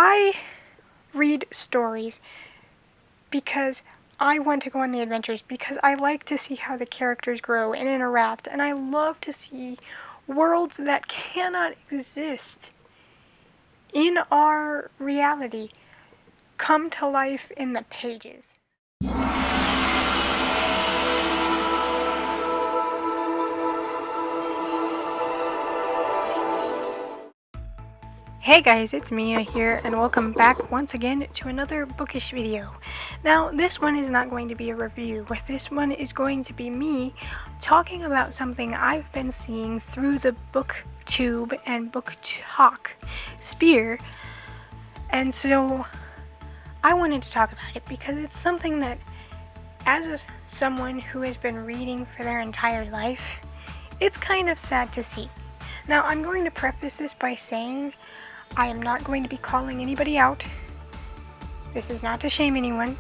I read stories because I want to go on the adventures, because I like to see how the characters grow and interact, and I love to see worlds that cannot exist in our reality come to life in the pages. Hey guys, it's Mia here, and welcome back once again to another bookish video. Now, this one is not going to be a review, but this one is going to be me talking about something I've been seeing through the BookTube and BookTok sphere. And so, I wanted to talk about it because it's something that, as someone who has been reading for their entire life, it's kind of sad to see. Now, I'm going to preface this by saying I am not going to be calling anybody out. This is not to shame anyone.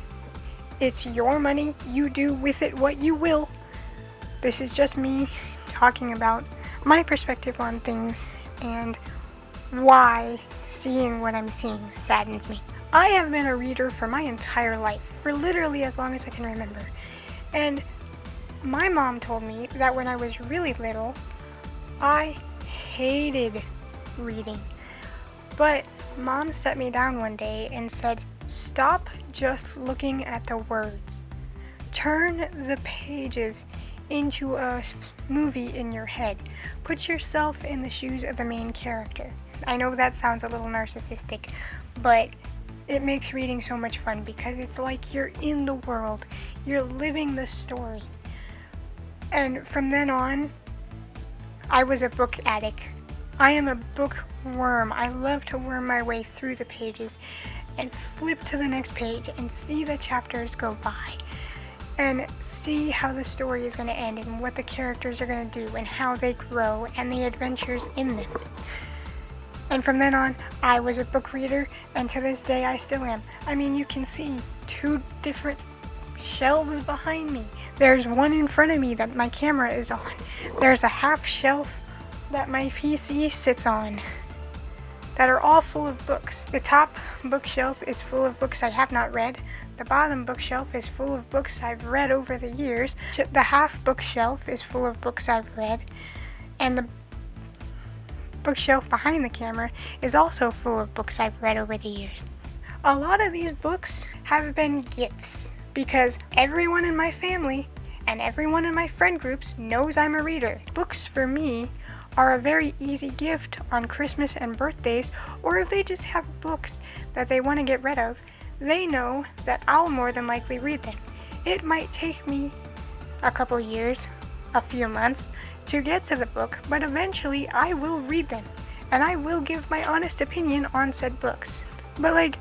It's your money. You do with it what you will. This is just me talking about my perspective on things and why seeing what I'm seeing saddens me. I have been a reader for my entire life, for literally as long as I can remember. And my mom told me that when I was really little, I hated reading. But Mom set me down one day and said, stop just looking at the words. Turn the pages into a movie in your head. Put yourself in the shoes of the main character. I know that sounds a little narcissistic, but it makes reading so much fun because it's like you're in the world. You're living the story. And from then on, I was a book addict. I am a bookworm. I love to worm my way through the pages and flip to the next page and see the chapters go by and see how the story is going to end and what the characters are going to do and how they grow and the adventures in them. And from then on, I was a book reader, and to this day I still am. I mean, you can see two different shelves behind me. There's one in front of me that my camera is on. There's a half shelf that my PC sits on that are all full of books. The top bookshelf is full of books I have not read. The bottom bookshelf is full of books I've read over the years. The half bookshelf is full of books I've read. And the bookshelf behind the camera is also full of books I've read over the years. A lot of these books have been gifts because everyone in my family and everyone in my friend groups knows I'm a reader. Books for me are a very easy gift on Christmas and birthdays, or if they just have books that they want to get rid of, they know that I'll more than likely read them. It might take me a couple years, a few months, to get to the book, but eventually I will read them, and I will give my honest opinion on said books. But like,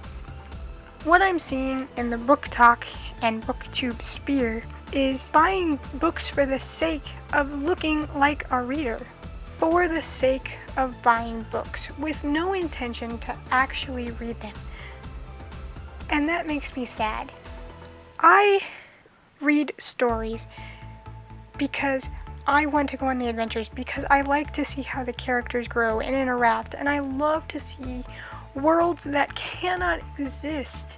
what I'm seeing in the BookTok and BookTube sphere is buying books for the sake of looking like a reader. For the sake of buying books, with no intention to actually read them. And that makes me sad. I read stories because I want to go on the adventures, because I like to see how the characters grow and interact, and I love to see worlds that cannot exist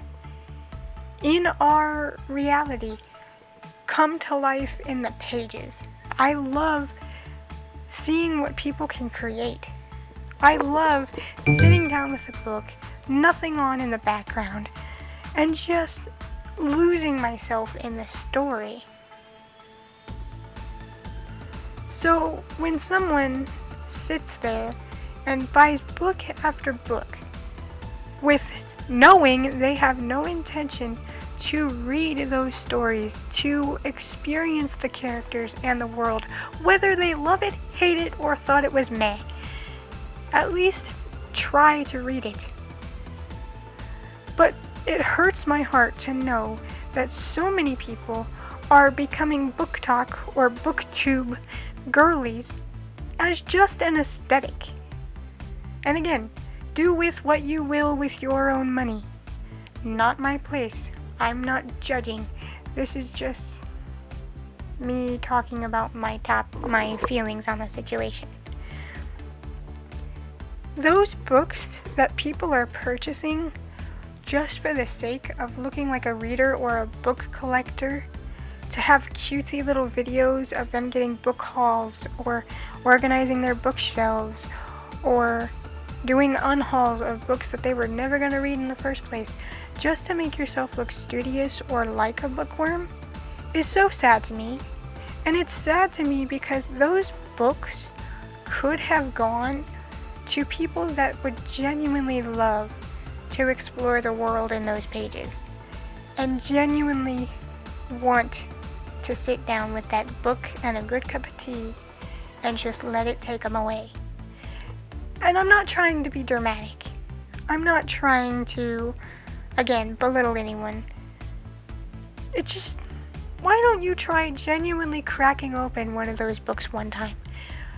in our reality come to life in the pages. I love seeing what people can create. I love sitting down with a book, nothing on in the background, and just losing myself in the story. So when someone sits there and buys book after book with knowing they have no intention to read those stories, to experience the characters and the world, whether they love it, hate it, or thought it was meh, at least try to read it. But it hurts my heart to know that so many people are becoming BookTok or BookTube girlies as just an aesthetic. And again, do with what you will with your own money. Not my place. I'm not judging. This is just me talking about my feelings on the situation. those books that people are purchasing just for the sake of looking like a reader or a book collector, to have cutesy little videos of them getting book hauls or organizing their bookshelves or doing unhauls of books that they were never going to read in the first place, just to make yourself look studious or like a bookworm, is so sad to me. And it's sad to me because those books could have gone to people that would genuinely love to explore the world in those pages and genuinely want to sit down with that book and a good cup of tea and just let it take them away. And I'm not trying to be dramatic. I'm not trying to, again, belittle anyone. It's just, why don't you try genuinely cracking open one of those books one time?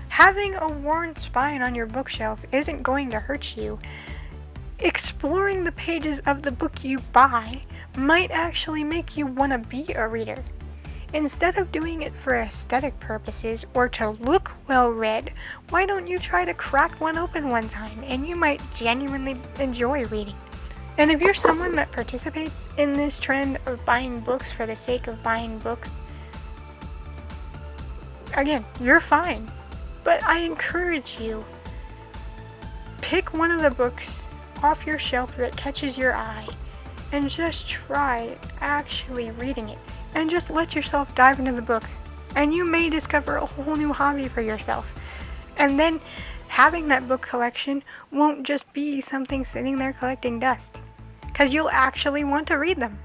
Having a worn spine on your bookshelf isn't going to hurt you. Exploring the pages of the book you buy might actually make you want to be a reader. Instead of doing it for aesthetic purposes or to look well read, why don't you try to crack one open one time and you might genuinely enjoy reading. And if you're someone that participates in this trend of buying books for the sake of buying books, again, you're fine. But I encourage you, pick one of the books off your shelf that catches your eye and just try actually reading it. And just let yourself dive into the book, and you may discover a whole new hobby for yourself. And then having that book collection won't just be something sitting there collecting dust, because you'll actually want to read them.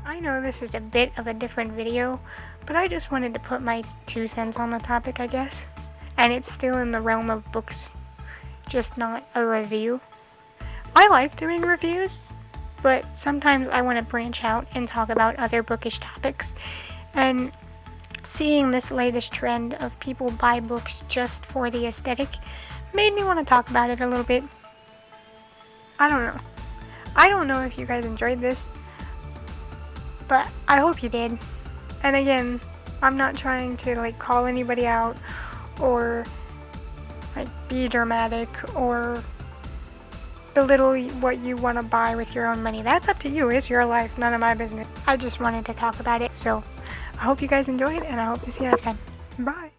I know this is a bit of a different video, but I just wanted to put my 2 cents on the topic, I guess. And it's still in the realm of books, just not a review. I like doing reviews, but sometimes I want to branch out and talk about other bookish topics. And seeing this latest trend of people buy books just for the aesthetic made me want to talk about it a little bit. I don't know. I don't know if you guys enjoyed this, but I hope you did. And again, I'm not trying to call anybody out or be dramatic or belittle what you want to buy with your own money. That's up to you. It's your life. None of my business. I just wanted to talk about it. So I hope you guys enjoyed, and I hope to see you next time. Bye.